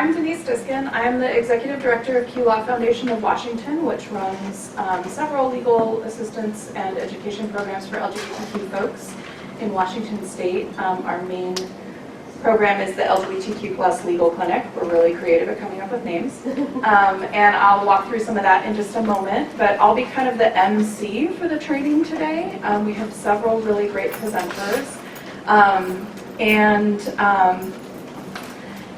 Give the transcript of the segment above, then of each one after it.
I'm Denise Diskin. I'm the Executive Director of Q Law Foundation of Washington, which runs several legal assistance and education programs for LGBTQ folks in Washington State. Our main program is the LGBTQ Legal Clinic. We're really creative at coming up with names. And I'll walk through some of that in just a moment, but I'll be kind of the MC for the training today. We have several really great presenters.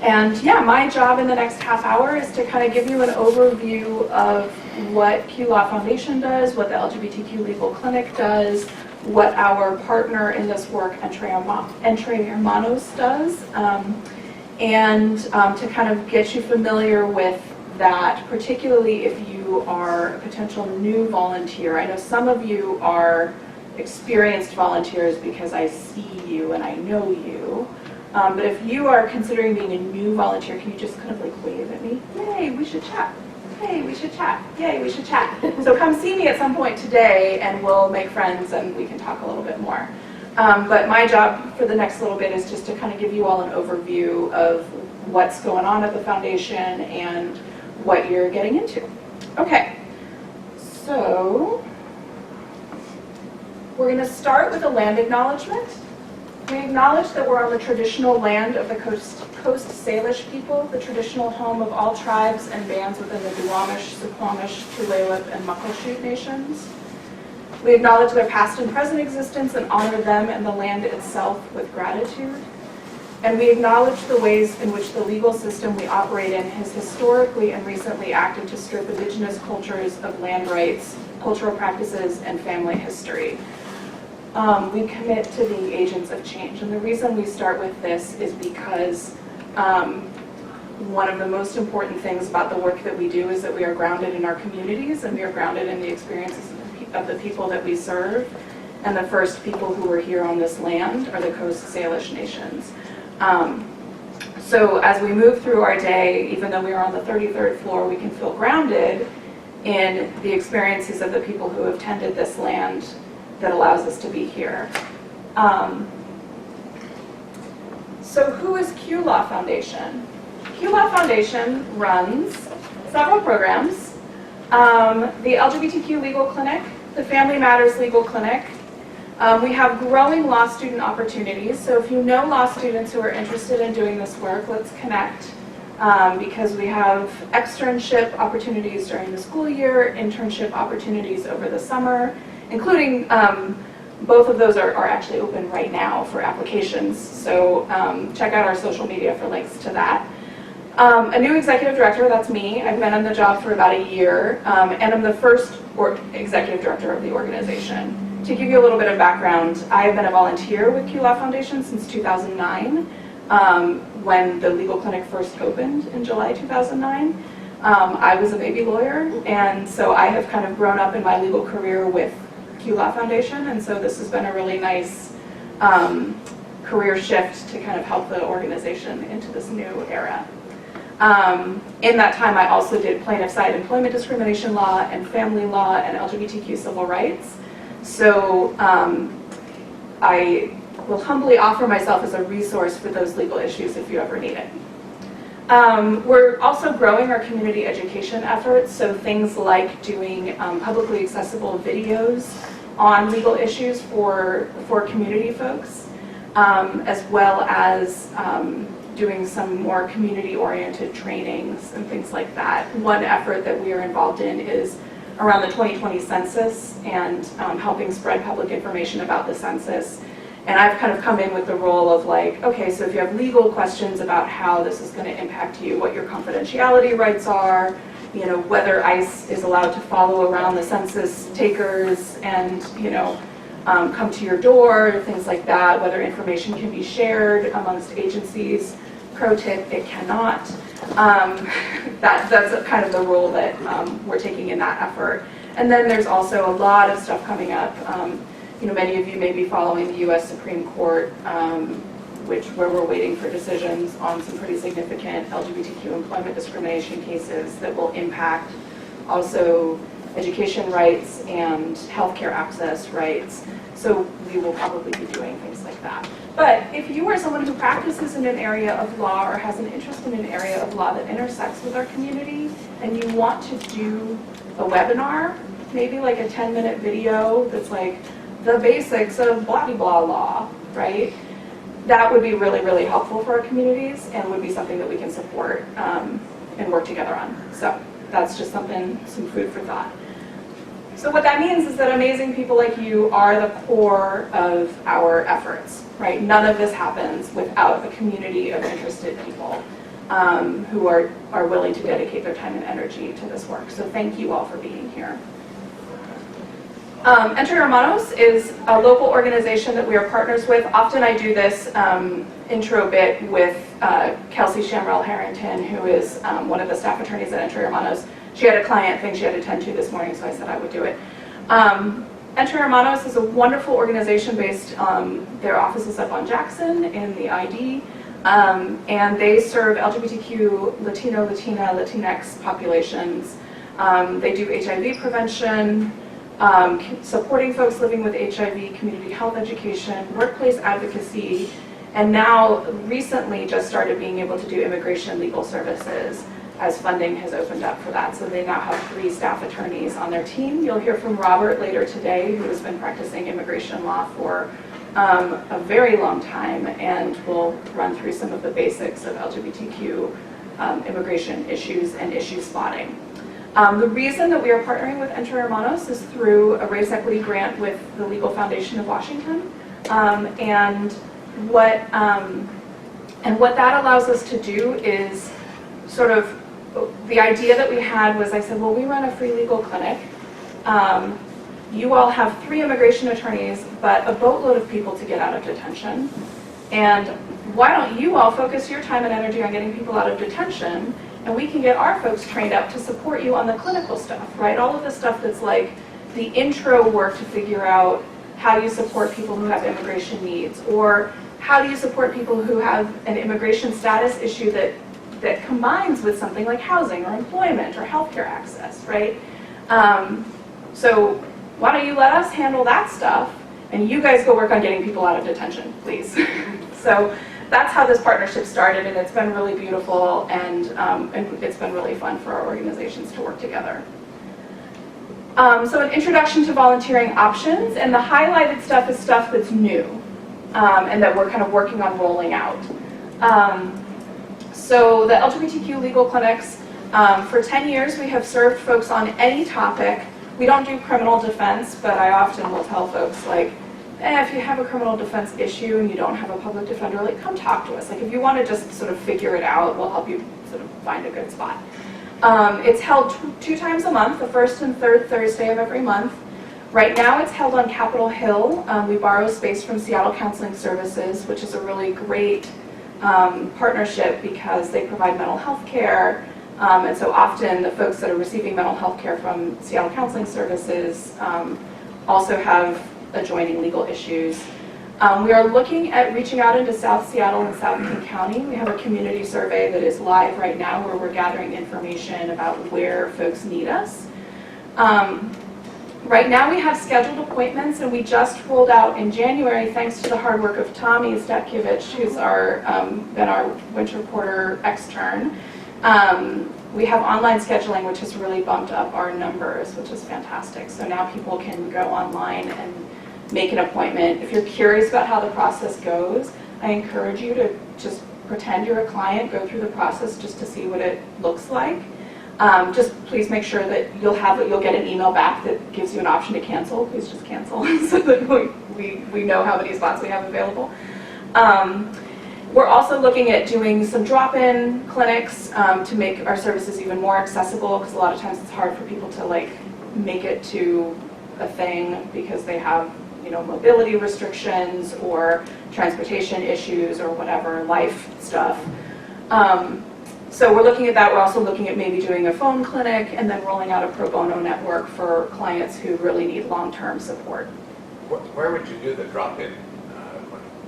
And yeah, my job in the next half hour is to kind of give you an overview of what Q Law Foundation does, what the LGBTQ Legal Clinic does, what our partner in this work, Entre Hermanos, does, and to kind of get you familiar with that, particularly if you are a potential new volunteer. I know some of you are experienced volunteers because I see you and I know you. But if you are considering being a new volunteer, can you just kind of like wave at me? Yay, we should chat. Hey, we should chat. Yay, we should chat. So come see me at some point today and we'll make friends and we can talk a little bit more. But my job for the next little bit is just to kind of give you all an overview of what's going on at the foundation and what you're getting into. Okay, so we're going to start with a land acknowledgement. We acknowledge that we're on the traditional land of the Coast Salish people, the traditional home of all tribes and bands within the Duwamish, Suquamish, Tulalip, and Muckleshoot nations. We acknowledge their past and present existence and honor them and the land itself with gratitude. And we acknowledge the ways in which the legal system we operate in has historically and recently acted to strip Indigenous cultures of land rights, cultural practices, and family history. We commit to being agents of change, and the reason we start with this is because one of the most important things about the work that we do is that we are grounded in our communities and we are grounded in the experiences of the people that we serve, and the first people who were here on this land are the Coast Salish nations. So as we move through our day, even though we are on the 33rd floor, we can feel grounded in the experiences of the people who have tended this land that allows us to be here. So who is Q Law Foundation? Q Law Foundation runs several programs. The LGBTQ Legal Clinic, the Family Matters Legal Clinic. We have growing law student opportunities. So if you know law students who are interested in doing this work, let's connect. Because we have externship opportunities during the school year, internship opportunities over the summer, including both of those are actually open right now for applications. So check out our social media for links to that. A new executive director, that's me. I've been on the job for about a year, and I'm the first executive director of the organization. To give you a little bit of background, I have been a volunteer with Q Law Foundation since 2009, when the legal clinic first opened in July 2009. I was a baby lawyer, and so I have kind of grown up in my legal career with Q Law Foundation, and so this has been a really nice career shift to kind of help the organization into this new era. In that time, I also did plaintiff side employment discrimination law and family law and LGBTQ civil rights. So I will humbly offer myself as a resource for those legal issues if you ever need it. We're also growing our community education efforts, so things like doing publicly accessible videos on legal issues for community folks, as well as doing some more community-oriented trainings and things like that. One effort that we are involved in is around the 2020 census and helping spread public information about the census. And I've kind of come in with the role of like, okay, so if you have legal questions about how this is going to impact you, what your confidentiality rights are, you know, whether ICE is allowed to follow around the census takers and, you know, come to your door, things like that, whether information can be shared amongst agencies. Pro tip, it cannot. That's kind of the role that we're taking in that effort. And then there's also a lot of stuff coming up. You know, many of you may be following the U.S. Supreme Court, where we're waiting for decisions on some pretty significant LGBTQ employment discrimination cases that will impact also education rights and healthcare access rights. So we will probably be doing things like that. But if you are someone who practices in an area of law or has an interest in an area of law that intersects with our community, and you want to do a webinar, maybe like a 10-minute video that's like the basics of blah blah law, right? That would be really, really helpful for our communities and would be something that we can support and work together on. So that's just something, some food for thought. So what that means is that amazing people like you are the core of our efforts, right? None of this happens without a community of interested people who are willing to dedicate their time and energy to this work. So thank you all for being here. Entre Hermanos is a local organization that we are partners with. Often I do this intro bit with Kelsey Shamrell Harrington, who is one of the staff attorneys at Entre Hermanos. She had a client thing she had to attend to this morning, so I said I would do it. Entre Hermanos is a wonderful organization based, their office is up on Jackson in the ID, and they serve LGBTQ, Latino, Latina, Latinx populations. They do HIV prevention, supporting folks living with HIV, community health education, workplace advocacy, and now recently just started being able to do immigration legal services as funding has opened up for that. So they now have 3 staff attorneys on their team. You'll hear from Robert later today, who has been practicing immigration law for a very long time, and will run through some of the basics of LGBTQ immigration issues and issue spotting. The reason that we are partnering with Entre Hermanos is through a race equity grant with the Legal Foundation of Washington, and what that allows us to do is sort of, the idea that we had was, I said, well, we run a free legal clinic. You all have 3 immigration attorneys, but a boatload of people to get out of detention. And why don't you all focus your time and energy on getting people out of detention, and we can get our folks trained up to support you on the clinical stuff, right? All of the stuff that's like the intro work to figure out how do you support people who have immigration needs, or how do you support people who have an immigration status issue that combines with something like housing or employment or healthcare access, right? So why don't you let us handle that stuff, and you guys go work on getting people out of detention, please. So that's how this partnership started, and it's been really beautiful, and it's been really fun for our organizations to work together. So an introduction to volunteering options, and the highlighted stuff is stuff that's new, and that we're kind of working on rolling out. So the LGBTQ Legal Clinics, for 10 years we have served folks on any topic. We don't do criminal defense, but I often will tell folks, like, if you have a criminal defense issue and you don't have a public defender, like, come talk to us. Like, if you want to just sort of figure it out, we'll help you sort of find a good spot. It's held 2 times a month, the 1st and 3rd Thursday of every month. Right now it's held on Capitol Hill. We borrow space from Seattle Counseling Services, which is a really great partnership because they provide mental health care, and so often the folks that are receiving mental health care from Seattle Counseling Services also have adjoining legal issues. We are looking at reaching out into South Seattle and South King County. We have a community survey that is live right now where we're gathering information about where folks need us. Right now we have scheduled appointments, and we just rolled out in January, thanks to the hard work of Tommy Statkiewicz, who's been our winter quarter extern. We have online scheduling, which has really bumped up our numbers, which is fantastic. So now people can go online and make an appointment. If you're curious about how the process goes, I encourage you to just pretend you're a client, go through the process just to see what it looks like. Just please make sure that you'll get an email back that gives you an option to cancel. Please just cancel so that we know how many spots we have available. We're also looking at doing some drop-in clinics to make our services even more accessible, because a lot of times it's hard for people to like make it to a thing because they have, you know, mobility restrictions or transportation issues or whatever, life stuff. So we're looking at that. We're also looking at maybe doing a phone clinic and then rolling out a pro bono network for clients who really need long-term support. Where would you do the drop-in?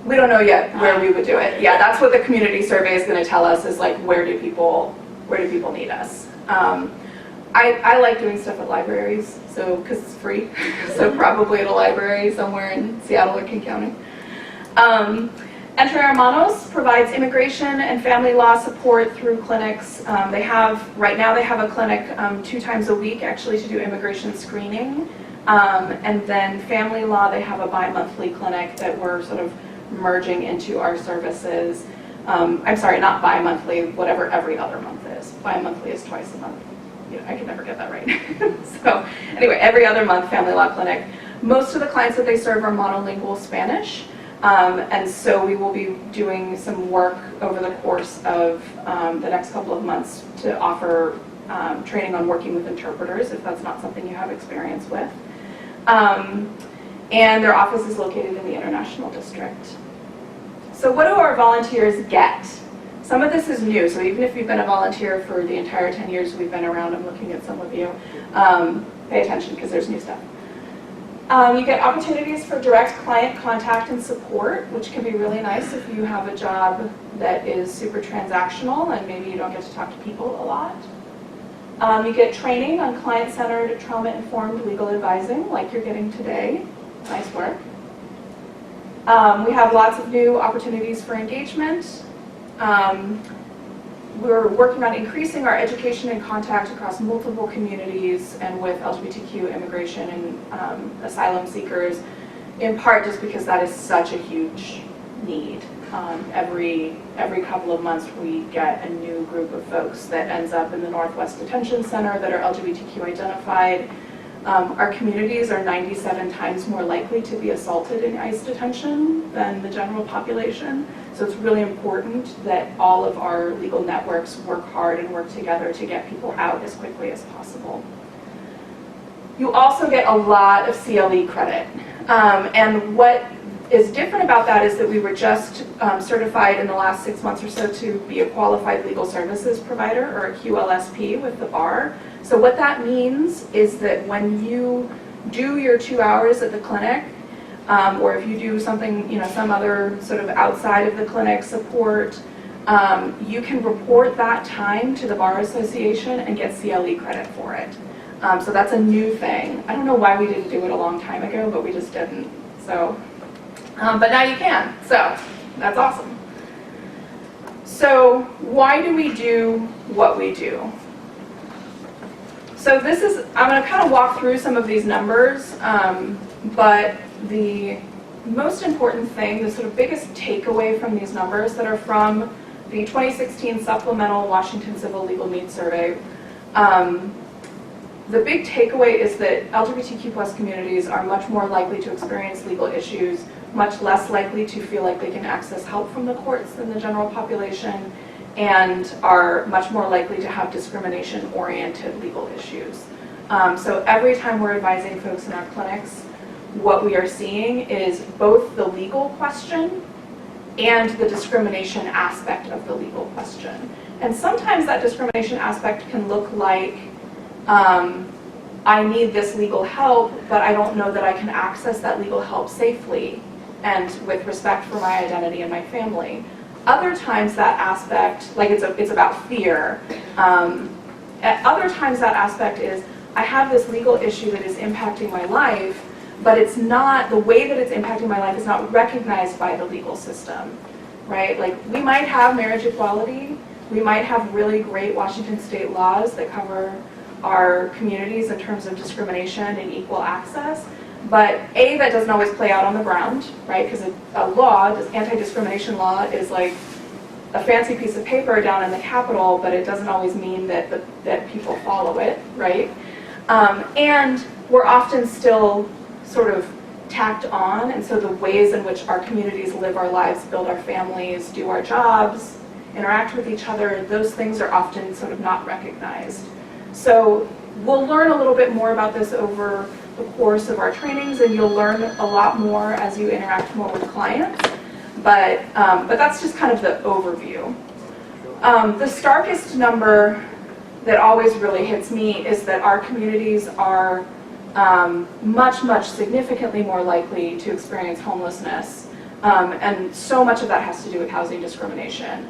We don't know yet where we would do it. Yeah, that's what the community survey is going to tell us, is like where do people need us. I like doing stuff at libraries, so because it's free, so probably at a library somewhere in Seattle or King County. Entre Hermanos provides immigration and family law support through clinics. Right now they have a clinic 2 times a week actually to do immigration screening. And then family law, they have a bi-monthly clinic that we're sort of merging into our services. I'm sorry, not bi-monthly, whatever every other month is. Bi-monthly is twice a month. I can never get that right. So anyway, every other month, family law clinic. Most of the clients that they serve are monolingual Spanish. And so we will be doing some work over the course of the next couple of months to offer training on working with interpreters, if that's not something you have experience with. And their office is located in the International District. So what do our volunteers get? Some of this is new, so even if you've been a volunteer for the entire 10 years we've been around, I'm looking at some of you, pay attention because there's new stuff. You get opportunities for direct client contact and support, which can be really nice if you have a job that is super transactional and maybe you don't get to talk to people a lot. You get training on client-centered, trauma-informed legal advising, like you're getting today. Nice work. We have lots of new opportunities for engagement. We're working on increasing our education and contact across multiple communities and with LGBTQ immigration and asylum seekers, in part just because that is such a huge need. Every couple of months we get a new group of folks that ends up in the Northwest Detention Center that are LGBTQ identified. Our communities are 97 times more likely to be assaulted in ICE detention than the general population. So it's really important that all of our legal networks work hard and work together to get people out as quickly as possible. You also get a lot of CLE credit. And what is different about that is that we were just certified in the last 6 months or so to be a qualified legal services provider, or a QLSP, with the bar. So what that means is that when you do your 2 hours at the clinic, or if you do something, some other sort of outside of the clinic support, you can report that time to the Bar Association and get CLE credit for it. So that's a new thing. I don't know why we didn't do it a long time ago, but we just didn't. So, but now you can. So that's awesome. So why do we do what we do? So I'm going to kind of walk through some of these numbers, but the most important thing, the sort of biggest takeaway from these numbers that are from the 2016 Supplemental Washington Civil Legal Needs Survey, the big takeaway is that LGBTQ+ communities are much more likely to experience legal issues, much less likely to feel like they can access help from the courts than the general population, and are much more likely to have discrimination-oriented legal issues. So every time we're advising folks in our clinics, what we are seeing is both the legal question and the discrimination aspect of the legal question. And sometimes that discrimination aspect can look like, I need this legal help, but I don't know that I can access that legal help safely and with respect for my identity and my family. Other times that aspect, like it's about fear. At other times that aspect is, I have this legal issue that is impacting my life, but it's not, the way that it's impacting my life is not recognized by the legal system, right? Like, we might have marriage equality, we might have really great Washington state laws that cover our communities in terms of discrimination and equal access, but A, that doesn't always play out on the ground, right? Because a law, this anti-discrimination law, is like a fancy piece of paper down in the Capitol, but it doesn't always mean that that people follow it, right? And we're often still sort of tacked on, and so the ways in which our communities live our lives, build our families, do our jobs, interact with each other, those things are often sort of not recognized. So we'll learn a little bit more about this over the course of our trainings, and you'll learn a lot more as you interact more with clients, but that's just kind of the overview. The starkest number that always really hits me is that our communities are much significantly more likely to experience homelessness, and so much of that has to do with housing discrimination.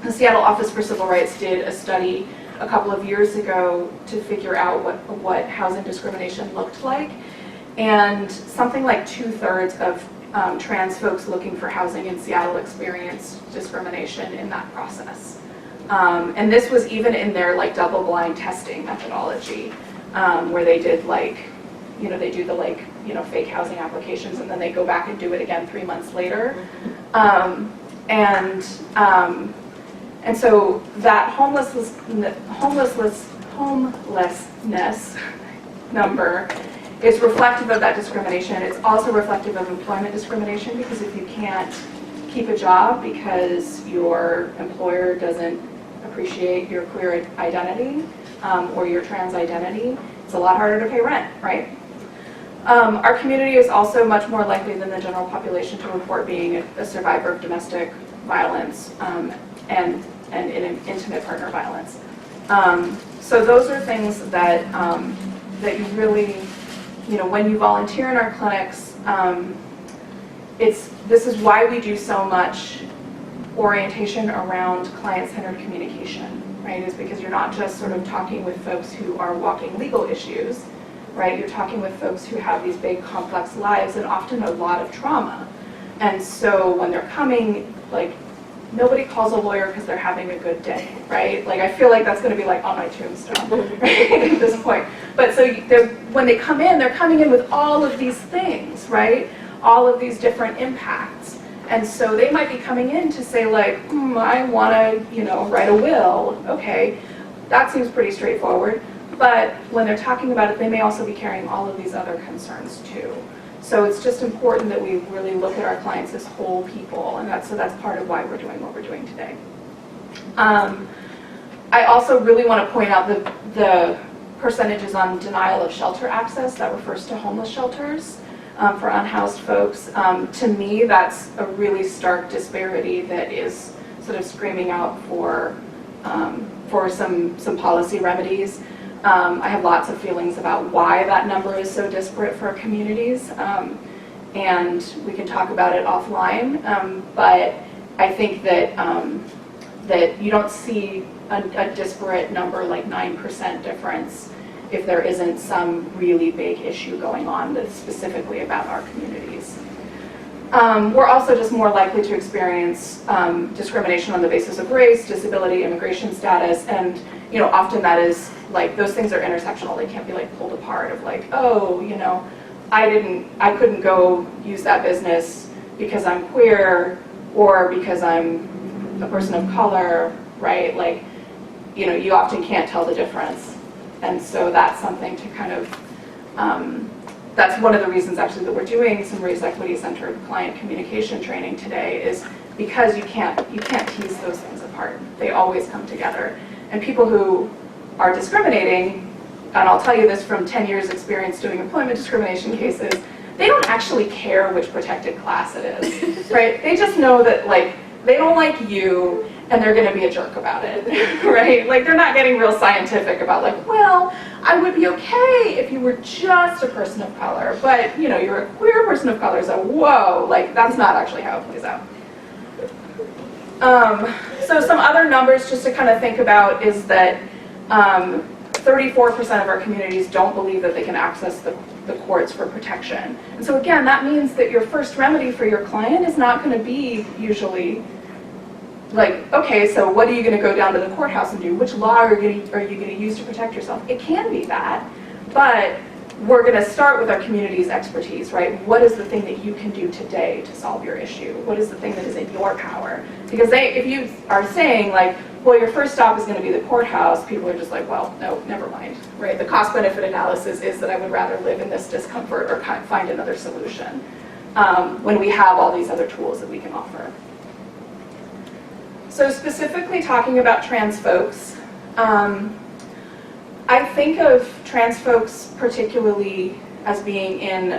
The Seattle Office for Civil Rights did a study a couple of years ago to figure out what housing discrimination looked like. And something like 2/3 of trans folks looking for housing in Seattle experienced discrimination in that process. And this was even in their like double-blind testing methodology, where they did like, they do the like, fake housing applications and then they go back and do it again 3 months later. And so that homelessness number is reflective of that discrimination. It's also reflective of employment discrimination, because if you can't keep a job because your employer doesn't appreciate your queer identity or your trans identity, it's a lot harder to pay rent, right? Our community is also much more likely than the general population to report being a survivor of domestic violence and intimate partner violence. So those are things that that you really, when you volunteer in our clinics, this is why we do so much orientation around client-centered communication, right? Is because you're not just sort of talking with folks who are walking legal issues, right? You're talking with folks who have these big, complex lives and often a lot of trauma. And so when they're coming, like, nobody calls a lawyer because they're having a good day, right? Like, I feel like that's going to be like on my tombstone, right, at this point. But so when they come in, they're coming in with all of these things, right? All of these different impacts. And so they might be coming in to say like, I want to, write a will. Okay, that seems pretty straightforward. But when they're talking about it, they may also be carrying all of these other concerns too. So it's just important that we really look at our clients as whole people, and that's part of why we're doing what we're doing today. I also really want to point out the percentages on denial of shelter access. That refers to homeless shelters for unhoused folks. To me, that's a really stark disparity that is sort of screaming out for some policy remedies. I have lots of feelings about why that number is so disparate for our communities, and we can talk about it offline, but I think that that you don't see a disparate number like 9% difference if there isn't some really big issue going on that's specifically about our communities. We're also just more likely to experience discrimination on the basis of race, disability, immigration status, and often that is like, those things are intersectional. They can't be like pulled apart of like, oh, I couldn't go use that business because I'm queer or because I'm a person of color, right? Like, you often can't tell the difference. And so that's something to kind of, that's one of the reasons actually that we're doing some race equity centered client communication training today, is because you can't tease those things apart. They always come together. And people who are discriminating, and I'll tell you this from 10 years experience doing employment discrimination cases, they don't actually care which protected class it is, right? They just know that like, they don't like you and they're gonna be a jerk about it, right? Like, they're not getting real scientific about like, well, I would be okay if you were just a person of color, but you're a queer person of color, so whoa, like, that's not actually how it plays out. So some other numbers just to kind of think about is that 34% of our communities don't believe that they can access the courts for protection. And so again, that means that your first remedy for your client is not going to be usually like, okay, so what are you going to go down to the courthouse and do? Which law are you going to use to protect yourself? It can be that, but we're going to start with our community's expertise, right? What is the thing that you can do today to solve your issue? What is the thing that is in your power? Because if you are saying like, well, your first stop is going to be the courthouse, people are just like, well, no, never mind, right? The cost-benefit analysis is that I would rather live in this discomfort or find another solution when we have all these other tools that we can offer. So specifically talking about trans folks, I think of trans folks particularly as being in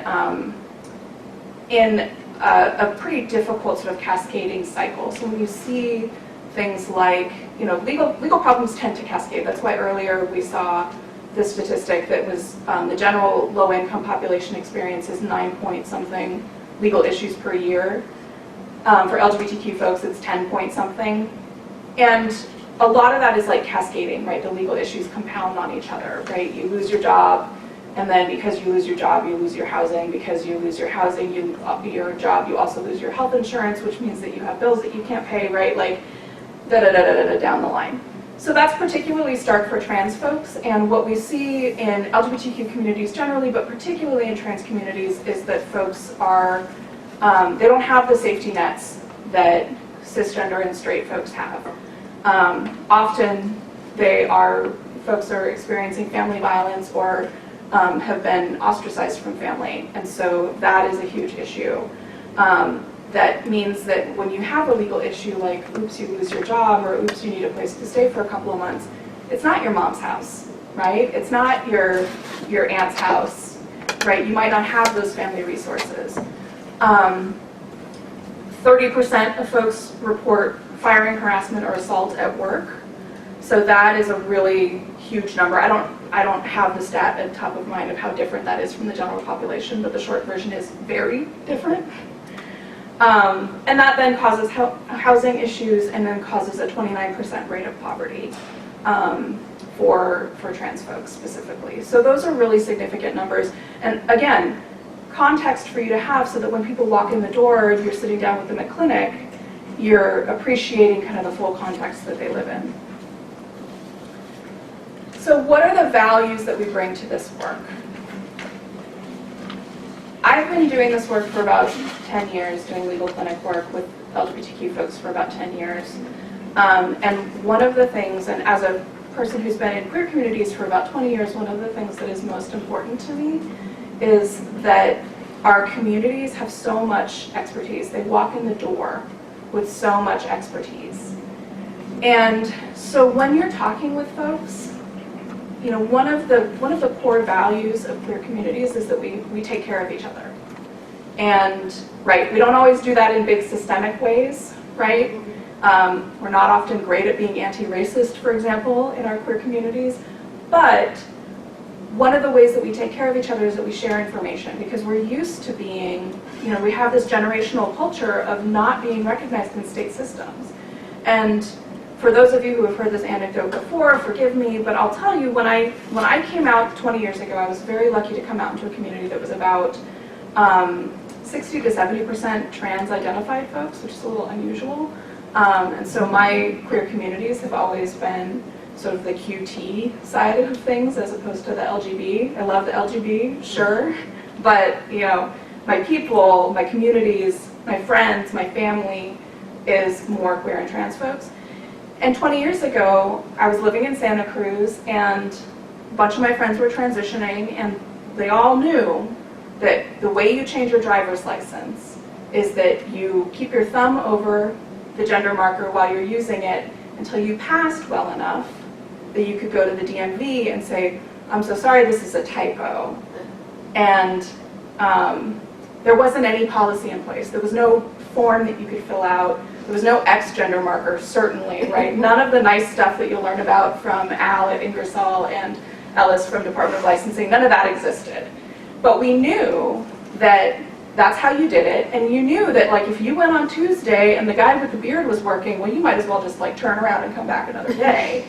a pretty difficult sort of cascading cycle. So when you see things like, legal problems tend to cascade. That's why earlier we saw this statistic that was the general low-income population experiences 9-point-something legal issues per year. For LGBTQ folks, it's 10-point-something. And a lot of that is like cascading, right? The legal issues compound on each other, right? You lose your job, and then because you lose your job, you lose your housing. Because you lose your housing, your job, you also lose your health insurance, which means that you have bills that you can't pay, right? Like, da-da-da-da-da down the line. So that's particularly stark for trans folks, and what we see in LGBTQ communities generally, but particularly in trans communities, is that folks are, they don't have the safety nets that cisgender and straight folks have. Often folks are experiencing family violence or have been ostracized from family, and so that is a huge issue. That means that when you have a legal issue like, oops, you lose your job, or oops, you need a place to stay for a couple of months, it's not your mom's house, right? It's not your aunt's house, right? You might not have those family resources. 30% of folks report firing, harassment, or assault at work. So that is a really huge number. I don't have the stat at top of mind of how different that is from the general population, but the short version is very different. And that then causes housing issues, and then causes a 29% rate of poverty for trans folks specifically. So those are really significant numbers. And again, context for you to have so that when people walk in the door, you're sitting down with them at clinic, you're appreciating kind of the full context that they live in. So what are the values that we bring to this work? I've been doing this work for about 10 years, doing legal clinic work with LGBTQ folks for about 10 years. And one of the things, and as a person who's been in queer communities for about 20 years, one of the things that is most important to me is that our communities have so much expertise. They walk in the door with so much expertise. And so when you're talking with folks, you know, one of the core values of queer communities is that we take care of each other. And, right, we don't always do that in big systemic ways, right? We're not often great at being anti-racist, for example, in our queer communities. But one of the ways that we take care of each other is that we share information, because we're used to being, you know, we have this generational culture of not being recognized in state systems. And for those of you who have heard this anecdote before, forgive me, but I'll tell you, when I came out 20 years ago, I was very lucky to come out into a community that was about 60 to 70% trans-identified folks, which is a little unusual. And so my queer communities have always been sort of the QT side of things as opposed to the LGB. I love the LGB, sure, but you know, my people, my communities, my friends, my family is more queer and trans folks. And 20 years ago, I was living in Santa Cruz, and a bunch of my friends were transitioning, and they all knew that the way you change your driver's license is that you keep your thumb over the gender marker while you're using it until you passed well enough that you could go to the DMV and say, I'm so sorry, this is a typo. And there wasn't any policy in place. There was no form that you could fill out. There was no X gender marker, certainly, right? None of the nice stuff that you'll learn about from Al at Ingersoll and Ellis from Department of Licensing, none of that existed. But we knew that that's how you did it, and you knew that like if you went on Tuesday and the guy with the beard was working, well, you might as well just like turn around and come back another day.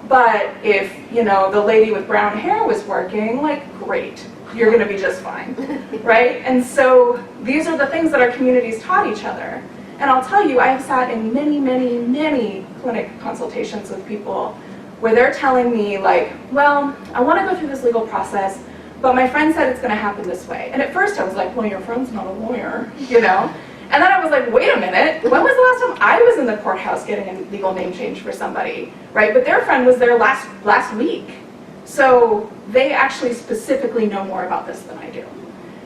But if, you know, the lady with brown hair was working, like, great, you're gonna be just fine, right? And so these are the things that our communities taught each other. And I'll tell you, I have sat in many, many, many clinic consultations with people where they're telling me like, well, I wanna go through this legal process, but my friend said it's gonna happen this way. And at first I was like, well, your friend's not a lawyer, you know? And then I was like, wait a minute, when was the last time I was in the courthouse getting a legal name change for somebody, right? But their friend was there last week. So they actually specifically know more about this than I do.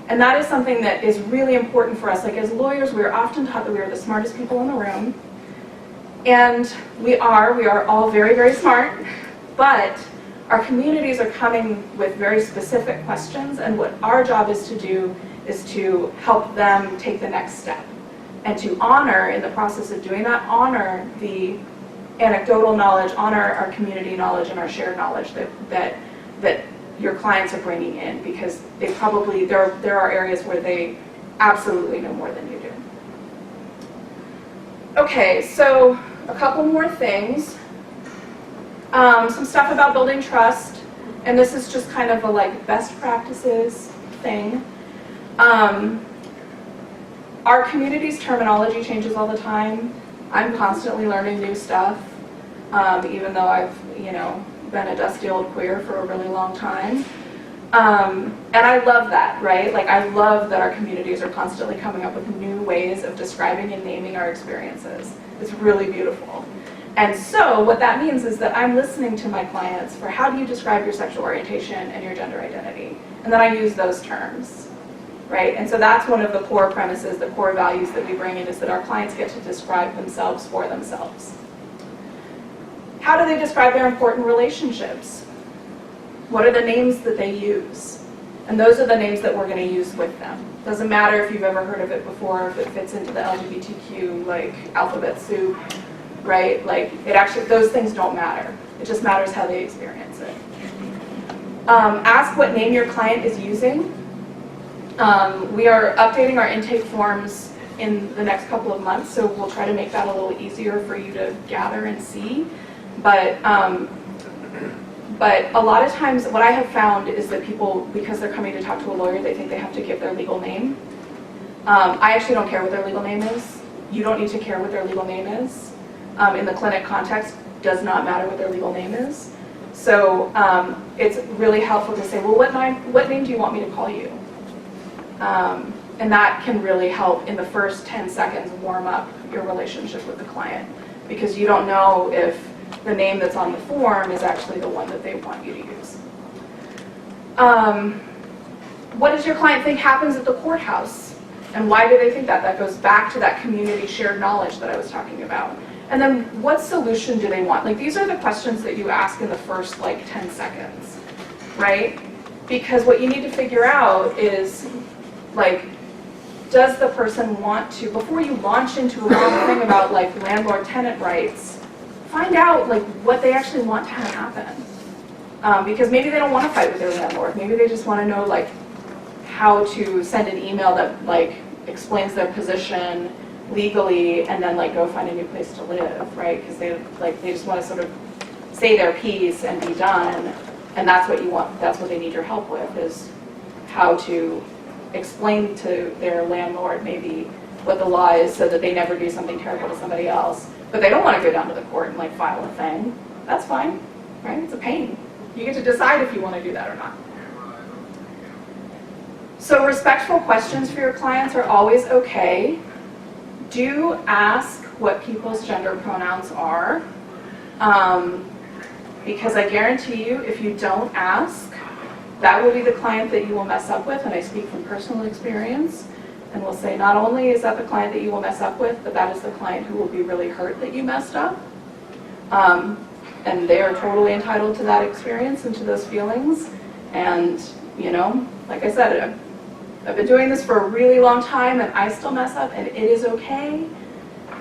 And that is something that is really important for us. Like as lawyers, we are often taught that we are the smartest people in the room. And we are all very, very smart, but our communities are coming with very specific questions, and what our job is to do is to help them take the next step and to honor, in the process of doing that, honor the anecdotal knowledge, honor our community knowledge and our shared knowledge that your clients are bringing in, because they probably, there are areas where they absolutely know more than you do. Okay, so a couple more things. Some stuff about building trust, and this is just kind of a like best practices thing. Our community's terminology changes all the time. I'm constantly learning new stuff, even though I've, been a dusty old queer for a really long time. And I love that, right? Like, I love that our communities are constantly coming up with new ways of describing and naming our experiences. It's really beautiful. And so what that means is that I'm listening to my clients for how do you describe your sexual orientation and your gender identity? And then I use those terms, right? And so that's one of the core premises, the core values that we bring in, is that our clients get to describe themselves for themselves. How do they describe their important relationships? What are the names that they use? And those are the names that we're going to use with them. Doesn't matter if you've ever heard of it before, if it fits into the LGBTQ alphabet soup, right? Those things don't matter. It just matters how they experience it. Ask what name your client is using. We are updating our intake forms in the next couple of months, so we'll try to make that a little easier for you to gather and see. But a lot of times what I have found is that people, because they're coming to talk to a lawyer, they think they have to give their legal name. I actually don't care what their legal name is. You don't need to care what their legal name is. In the clinic context, does not matter what their legal name is. So it's really helpful to say, well, what name do you want me to call you? And that can really help in the first 10 seconds warm up your relationship with the client, because you don't know if the name that's on the form is actually the one that they want you to use. What does your client think happens at the courthouse? And why do they think that? That goes back to that community shared knowledge that I was talking about. And then what solution do they want? These are the questions that you ask in the first 10 seconds, right? Because what you need to figure out is, does the person want to, before you launch into a long thing about landlord-tenant rights, find out what they actually want to have happen. Because maybe they don't want to fight with their landlord. Maybe they just want to know how to send an email that explains their position legally, and then go find a new place to live, right? Because they just want to sort of say their piece and be done, and that's what you want. That's what they need your help with, is how to explain to their landlord maybe what the law is, so that they never do something terrible to somebody else. But they don't want to go down to the court and file a thing. That's fine, right? It's a pain. You get to decide if you want to do that or not. So respectful questions for your clients are always okay. Do ask what people's gender pronouns are, because I guarantee you, if you don't ask, that will be the client that you will mess up with, and I speak from personal experience. And we'll say, not only is that the client that you will mess up with, but that is the client who will be really hurt that you messed up. And they are totally entitled to that experience and to those feelings. And, like I said, I've been doing this for a really long time, and I still mess up, and it is okay.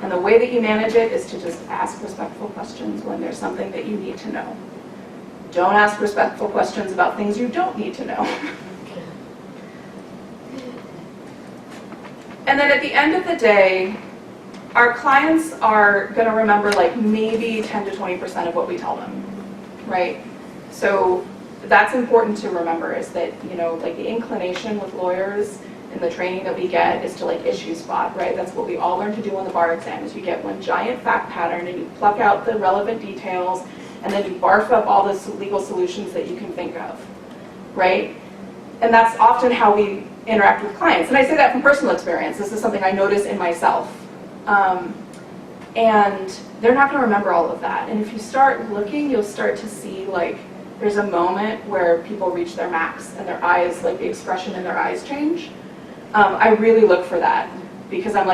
And the way that you manage it is to just ask respectful questions when there's something that you need to know. Don't ask respectful questions about things you don't need to know. And then at the end of the day, our clients are going to remember maybe 10 to 20% of what we tell them, right? So that's important to remember, is that, the inclination with lawyers in the training that we get is to issue spot, right? That's what we all learn to do on the bar exam, is you get one giant fact pattern and you pluck out the relevant details, and then you barf up all the legal solutions that you can think of, right? And that's often how we interact with clients. And I say that from personal experience. This is something I notice in myself. And they're not going to remember all of that. And if you start looking, you'll start to see there's a moment where people reach their max and their eyes, the expression in their eyes change. I really look for that, because I'm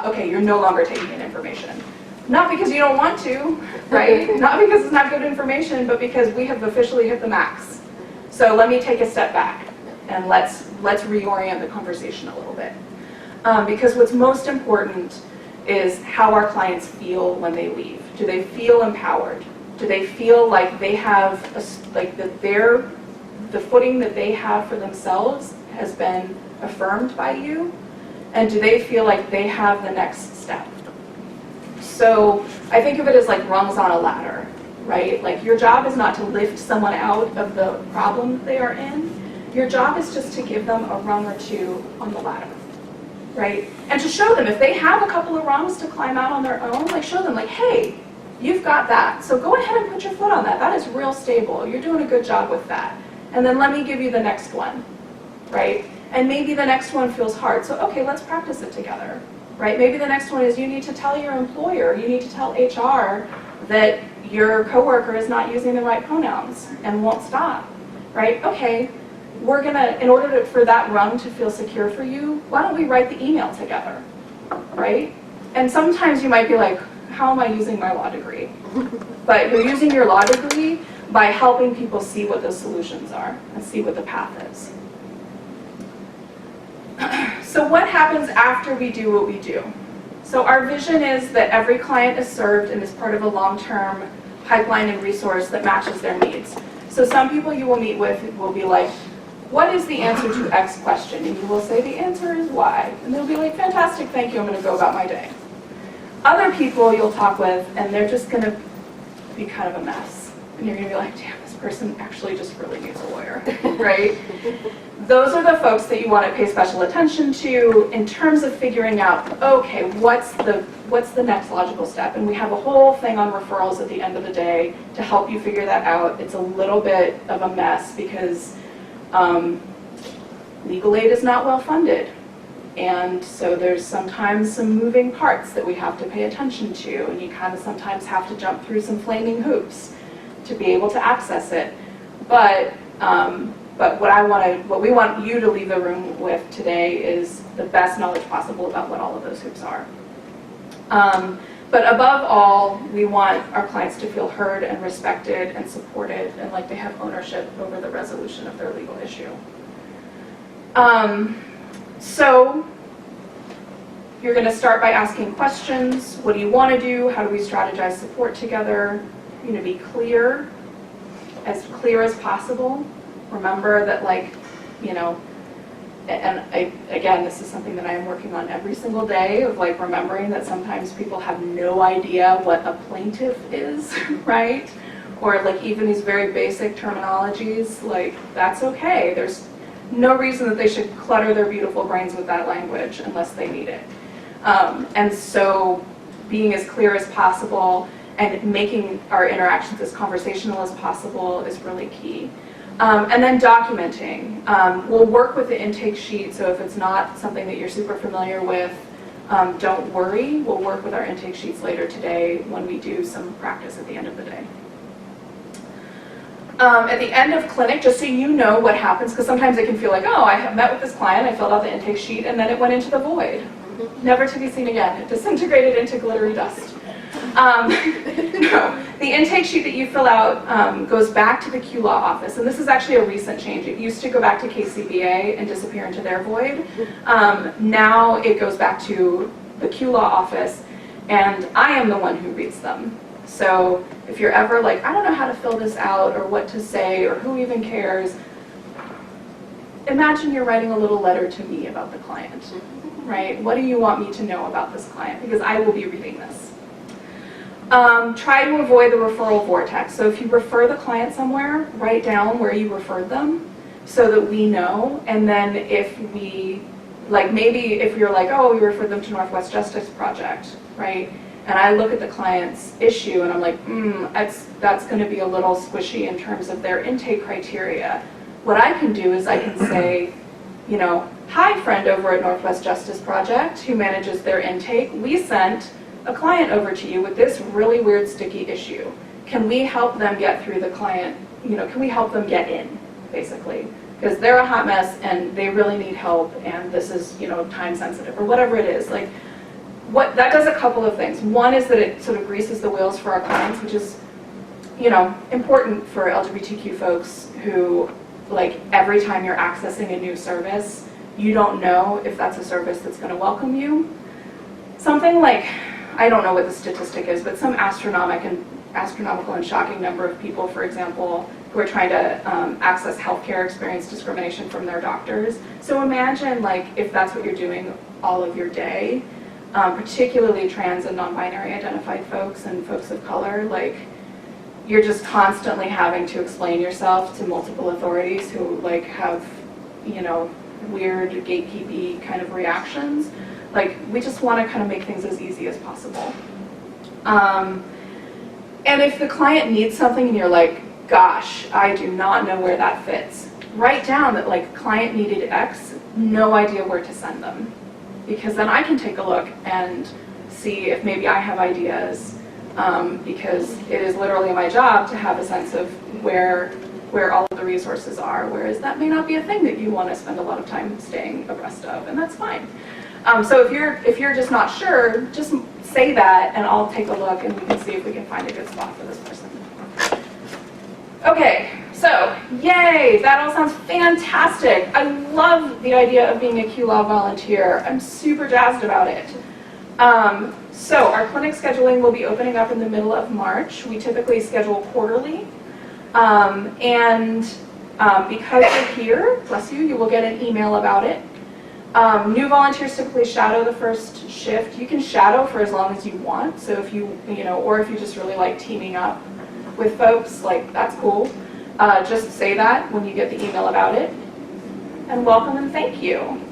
okay, you're no longer taking in information. Not because you don't want to, right? Not because it's not good information, but because we have officially hit the max. So let me take a step back, and let's reorient the conversation a little bit. Because what's most important is how our clients feel when they leave. Do they feel empowered? Do they feel like they have, the footing that they have for themselves has been affirmed by you? And do they feel like they have the next step? So I think of it as rungs on a ladder, right? Like, your job is not to lift someone out of the problem that they are in. Your job is just to give them a rung or two on the ladder, right? And to show them, if they have a couple of rungs to climb out on their own, like, show them, like, hey, you've got that. So go ahead and put your foot on that. That is real stable. You're doing a good job with that. And then let me give you the next one, right? And maybe the next one feels hard. So, okay, let's practice it together, right? Maybe the next one is you need to tell your employer, you need to tell HR that your coworker is not using the right pronouns and won't stop, right? Okay, we're gonna, in order for that rung to feel secure for you, why don't we write the email together, right? And sometimes you might be like, how am I using my law degree? But you're using your law degree by helping people see what the solutions are and see what the path is. So what happens after we do what we do? So our vision is that every client is served and is part of a long-term pipeline and resource that matches their needs. So some people you will meet with will be like, what is the answer to X question? And you will say the answer is Y. And they'll be like, fantastic, thank you, I'm going to go about my day. Other people you'll talk with, and they're just going to be kind of a mess. And you're going to be like, damn, this person actually just really needs a lawyer, right? Those are the folks that you want to pay special attention to in terms of figuring out, okay, what's the next logical step? And we have a whole thing on referrals at the end of the day to help you figure that out. It's a little bit of a mess because legal aid is not well funded. And so there's sometimes some moving parts that we have to pay attention to, and you kind of sometimes have to jump through some flaming hoops to be able to access it. But what we want you to leave the room with today is the best knowledge possible about what all of those hoops are. But above all, we want our clients to feel heard and respected and supported and like they have ownership over the resolution of their legal issue. So you're going to start by asking questions. What do you want to do? How do we strategize support together? You're going to be clear as possible. Remember that, like, you know, and again, this is something that I am working on every single day, of like remembering that sometimes people have no idea what a plaintiff is, right? Or like even these very basic terminologies, like that's okay. There's no reason that they should clutter their beautiful brains with that language unless they need it. And so being as clear as possible and making our interactions as conversational as possible is really key. And then documenting. We'll work with the intake sheet, so if it's not something that you're super familiar with, don't worry. We'll work with our intake sheets later today when we do some practice at the end of the day. At the end of clinic, just so you know what happens, because sometimes it can feel like, oh, I have met with this client, I filled out the intake sheet, and then it went into the void. Never to be seen again. It disintegrated into glittery dust. No, the intake sheet that you fill out goes back to the Q Law office, and this is actually a recent change. It used to go back to KCBA and disappear into their void. Now it goes back to the Q Law office, and I am the one who reads them. So if you're ever like, I don't know how to fill this out or what to say or who even cares, imagine you're writing a little letter to me about the client, right? What do you want me to know about this client? Because I will be reading this. Try to avoid the referral vortex. So if you refer the client somewhere, write down where you referred them so that we know. And then if we, like maybe if you're like, oh, we referred them to Northwest Justice Project, right? And I look at the client's issue and I'm like, that's going to be a little squishy in terms of their intake criteria. What I can do is I can say, you know, hi, friend over at Northwest Justice Project who manages their intake. We sent a client over to you with this really weird sticky issue. Can we help them get through the client, you know, can we help them get in, basically? Because they're a hot mess and they really need help and this is, you know, time sensitive or whatever it is. Like, what that does a couple of things. One is that it sort of greases the wheels for our clients, which is, you know, important for LGBTQ folks who, like, every time you're accessing a new service, you don't know if that's a service that's going to welcome you. Something like, I don't know what the statistic is, but some astronomical and shocking number of people, for example, who are trying to access healthcare experience discrimination from their doctors. So imagine, like, if that's what you're doing all of your day, particularly trans and non-binary identified folks and folks of color, like, you're just constantly having to explain yourself to multiple authorities who like have, you know, weird gatekeepy kind of reactions. Like, we just want to kind of make things as easy as possible. And if the client needs something and you're like, gosh, I do not know where that fits, write down that like client needed X, no idea where to send them. Because then I can take a look and see if maybe I have ideas, because it is literally my job to have a sense of where all of the resources are, whereas that may not be a thing that you want to spend a lot of time staying abreast of, and that's fine. So if you're just not sure, just say that and I'll take a look and we can see if we can find a good spot for this person. Okay, so yay, that all sounds fantastic. I love the idea of being a Q Law volunteer. I'm super jazzed about it. So our clinic scheduling will be opening up in the middle of March. We typically schedule quarterly. Because you're here, bless you, you will get an email about it. New volunteers typically shadow the first shift. You can shadow for as long as you want. So if you know, or if you just really like teaming up with folks, like that's cool. Just say that when you get the email about it. And welcome and thank you.